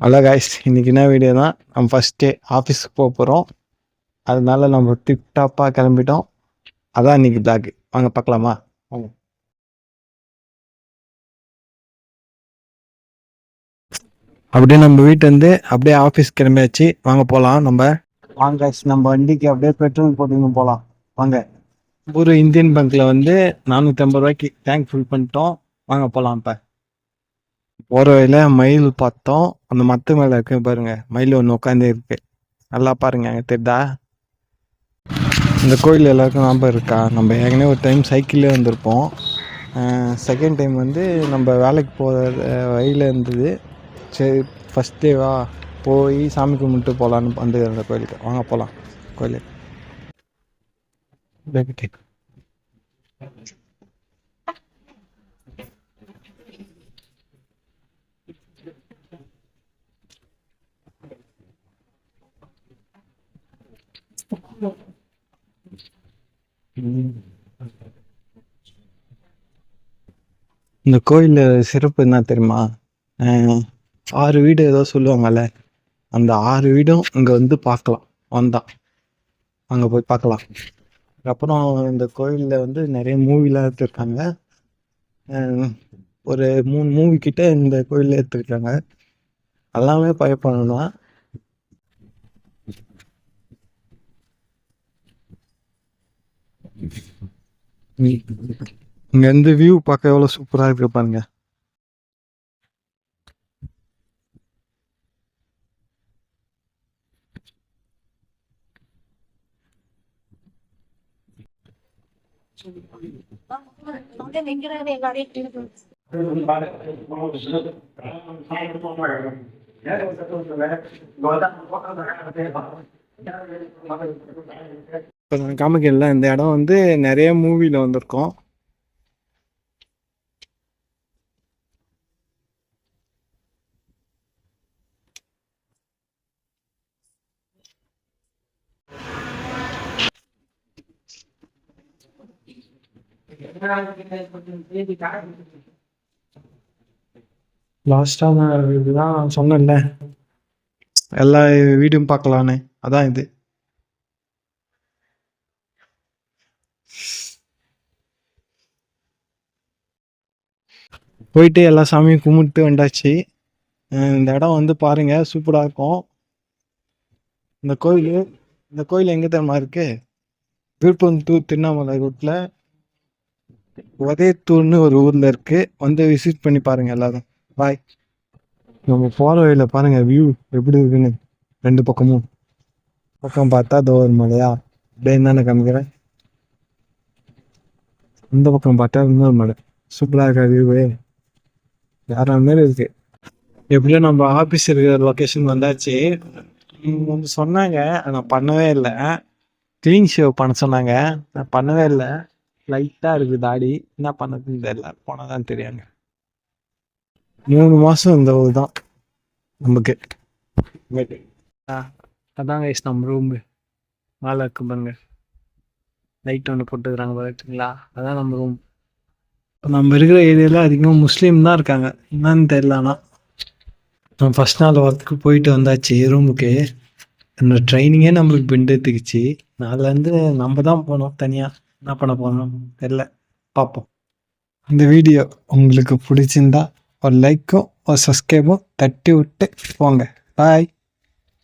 Hello guys, இன்றைக்கி என்ன வீடியோனா நம்ம ஃபஸ்ட் டே ஆஃபீஸுக்கு போக போகிறோம். அதனால நம்ம டிப்டாப்பாக கிளம்பிட்டோம். அதான் இன்றைக்கி பிளாக். வாங்க பார்க்கலாமா? வாங்க. அப்படியே நம்ம வீட்டிலேருந்து அப்படியே ஆஃபீஸ் கிளம்பியாச்சு. வாங்க போகலாம். வாங்க காய்ஸ், நம்ம வண்டிக்கு அப்படியே பெட்ரோல் போட்டுன்னு போகலாம். வாங்க. ஒரு இந்தியன் பேங்க்கில் வந்து 450 ரூபாய்க்கு டேங்க் ஃபில் பண்ணிட்டோம். வாங்க போகலாம். இப்போ போகிற வழியில் மயில் பார்த்தோம். அந்த மத்து மேலே இருக்கு பாருங்க, மயில் ஒன்று உட்காந்து இருக்கு. நல்லா பாருங்க, அங்கே தெரிதா? இந்த கோயில் எல்லாருக்கும் ஞாபகம் இருக்கா? நம்ம ஏற்கனவே ஒரு டைம் சைக்கிள்லேயே வந்திருப்போம். செகண்ட் டைம் வந்து நம்ம வேலைக்கு போகிற வழியில் இருந்தது. சரி, ஃபஸ்ட் டேவா போய் சாமி கும்பிட்டு போகலான்னு வந்து அந்த கோயிலுக்கு. வாங்க போகலாம் கோயிலுக்கு. இந்த கோயில் சிறப்பு என்ன தெரியுமா? 6 வீடு ஏதோ சொல்லுவாங்கல்ல, அந்த 6 வீடும் இங்கே வந்து பார்க்கலாம். வந்தான் அங்கே போய் பார்க்கலாம். அப்புறம் இந்த கோயிலில் வந்து நிறைய மூவிலாம் எடுத்துருக்காங்க. ஒரு 3 மூவி கிட்ட இந்த கோயிலில் எடுத்துருக்காங்க. எல்லாமே பயப்படணும் தான். இங்க இருந்து வியூ பார்க்க எவ்வளவு சூப்பரா இருக்கு பாருங்க. காமிக்கல, இந்த இடம் வந்து நிறைய மூவில வந்திருக்கோம். லாஸ்டா நான் இதுதான் சொன்னேன்ல, எல்லா வீடியும் பார்க்கலான்னு. அதான் இது. போயிட்டு எல்லா சாமியும் கும்பிட்டு வந்தாச்சு. இந்த இடம் வந்து பாருங்க, சூப்பரா இருக்கும். இந்த கோயில் எங்க தெரியுமா இருக்கு? விழுப்புரம் டு திருவண்ணாமலை ரூட்ல உதயத்தூர்னு ஒரு ஊர்ல இருக்கு. வந்து விசிட் பண்ணி பாருங்க எல்லாரும். பாய். நம்ம போற வழியில பாருங்க வியூ எப்படி இருக்குன்னு. 2 பக்கமும் பக்கம் பார்த்தா ஒரு மலையா அப்படியே தானே காமிக்கிறேன். இந்த பக்கம் பார்த்தா இன்னொரு மலை. சூப்பரா இருக்கா வியூவே? வேற மாதிரி இருக்கு. எப்படியோ நம்ம ஆபீஸ் இருக்கிற லொகேஷன் வந்தாச்சு. சொன்னாங்க, நான் பண்ணவே இல்லை. கிளீன் ஷேவ் பண்ண சொன்னாங்க, நான் பண்ணவே இல்லை. லைட்டா இருக்கு தாடி. என்ன பண்ணதுன்னு தெரியல, போனதான் தெரியாங்க. 3 மாசம் இந்த ஊர் தான் நமக்கு. அதான் கைஸ் நம்ம ரூம் மேலே இருக்கு பாருங்க. லைட் ஒன்று போட்டுக்கிறாங்க பார்த்துங்களா? அதான் நம்ம ரூம். நம்ம இருக்கிற ஏரியாவில் அதிகமாக முஸ்லீம் தான் இருக்காங்க. என்னன்னு தெரியல. ஆனால் நான் ஃபஸ்ட் நாள் ஒர்க்கு போயிட்டு வந்தாச்சு ரூமுக்கு. இந்த ட்ரைனிங்கே நம்மளுக்கு பெண்டு எடுத்துக்கிச்சு. நாளிலேருந்து நம்ம தான் போனோம் தனியாக. என்ன பண்ண போனோம் தெரில, பார்ப்போம். இந்த வீடியோ உங்களுக்கு பிடிச்சிருந்தா ஒரு லைக்கும் ஒரு சப்ஸ்கிரைபும் தட்டி விட்டு போங்க. பாய்.